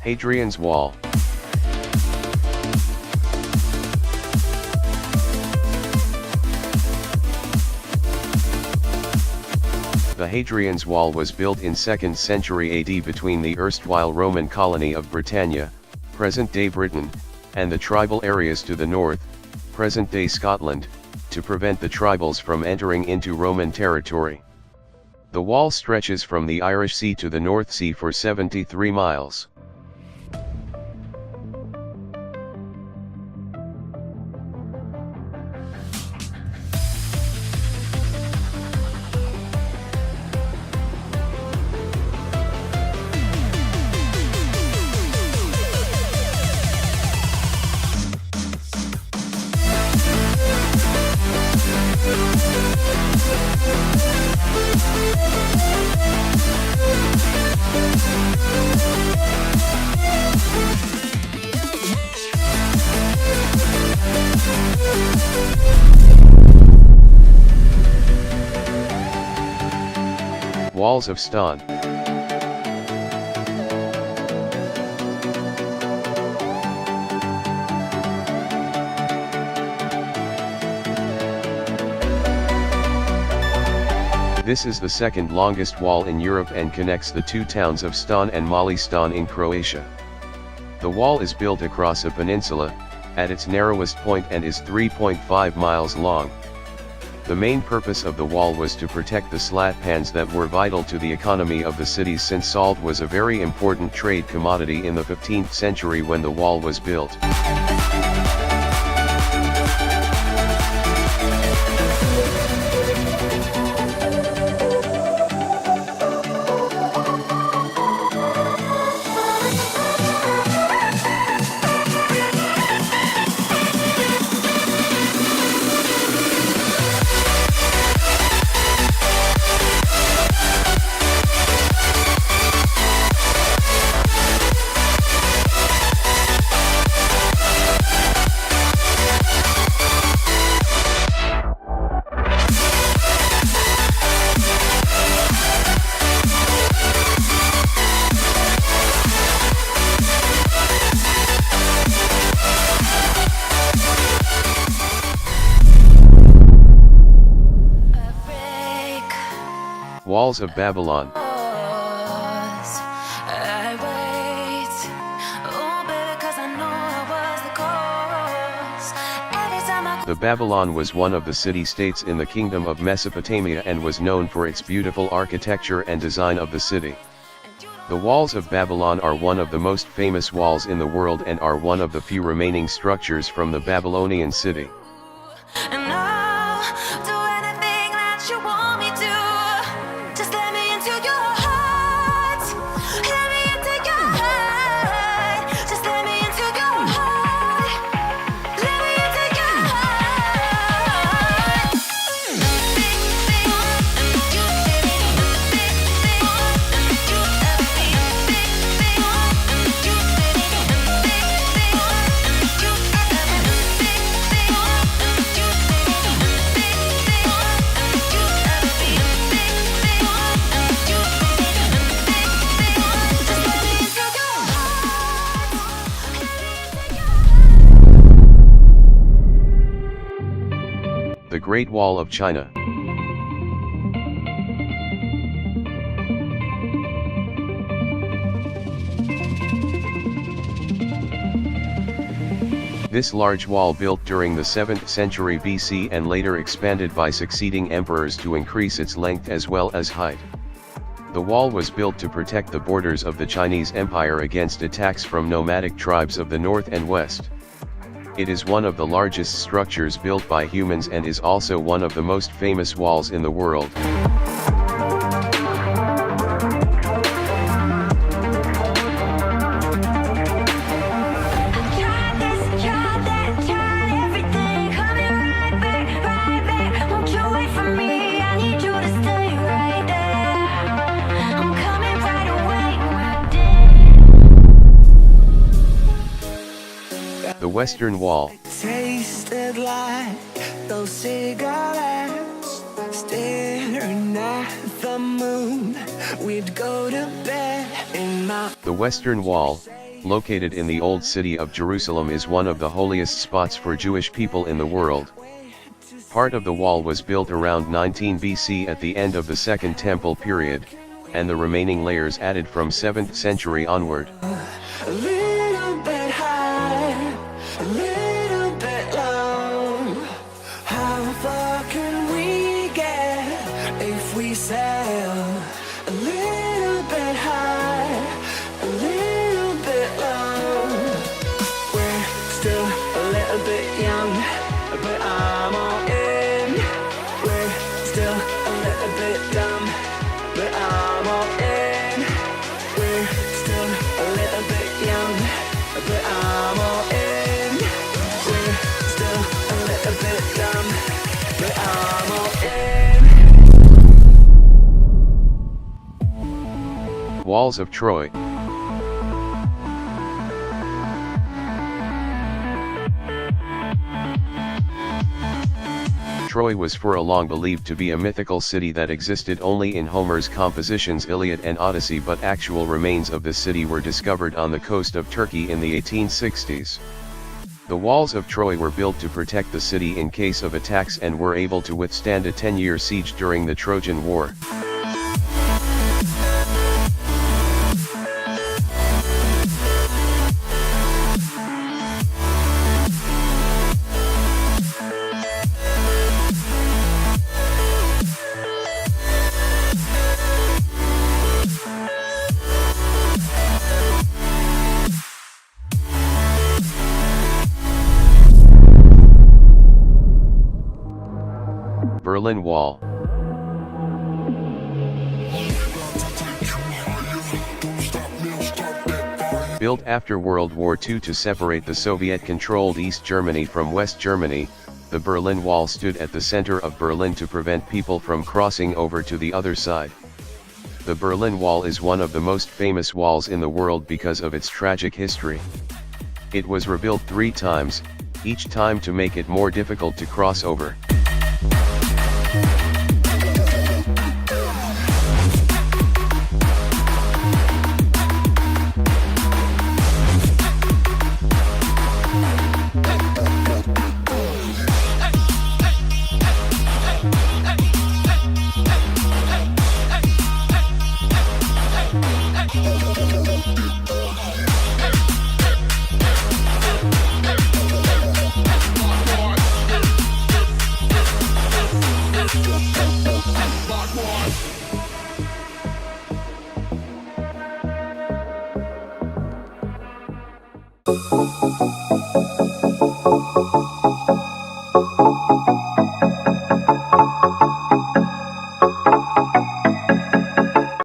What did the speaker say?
Hadrian's Wall. The Hadrian's Wall was built in 2nd century AD between the erstwhile Roman colony of Britannia, present-day Britain, and the tribal areas to the north, present-day Scotland, to prevent the tribals from entering into Roman territory. The wall stretches from the Irish Sea to the North Sea for 73 miles. Walls of STON. This is the second longest wall in Europe and connects the two towns of STON and Mali STON in Croatia. The wall is built across a peninsula, at its narrowest point, and is 3.5 miles long. The main purpose of the wall was to protect the slat pans that were vital to the economy of the cities, since salt was a very important trade commodity in the 15th century when the wall was built. Walls of Babylon. The Babylon was one of the city-states in the Kingdom of Mesopotamia and was known for its beautiful architecture and design of the city. The walls of Babylon are one of the most famous walls in the world and are one of the few remaining structures from the Babylonian city. The Great Wall of China. This large wall, built during the 7th century BC and later expanded by succeeding emperors to increase its length as well as height. The wall was built to protect the borders of the Chinese Empire against attacks from nomadic tribes of the north and west. It is one of the largest structures built by humans and is also one of the most famous walls in the world. The Western Wall. Tasted like those cigarettes, staring at the moon. We'd go to bed in my... The Western Wall, located in the Old City of Jerusalem, is one of the holiest spots for Jewish people in the world. Part of the wall was built around 19 BC at the end of the Second Temple period, and the remaining layers added from 7th century onward. A little bit high, a little bit low. How far can we get if we sail? A little bit high, a little bit low. We're still a little bit young, but I'm all in. We're still a little bit dumb, but I'm all in. We're still a little bit young, but I'm all in. We're still a little bit dumb, but I'm all in. Walls of Troy. Troy was for a long believed to be a mythical city that existed only in Homer's compositions Iliad and Odyssey, but actual remains of the city were discovered on the coast of Turkey in the 1860s. The walls of Troy were built to protect the city in case of attacks and were able to withstand a 10-year siege during the Trojan War. Berlin Wall. Built after World War II to separate the Soviet-controlled East Germany from West Germany, the Berlin Wall stood at the center of Berlin to prevent people from crossing over to the other side. The Berlin Wall is one of the most famous walls in the world because of its tragic history. It was rebuilt 3 times, each time to make it more difficult to cross over.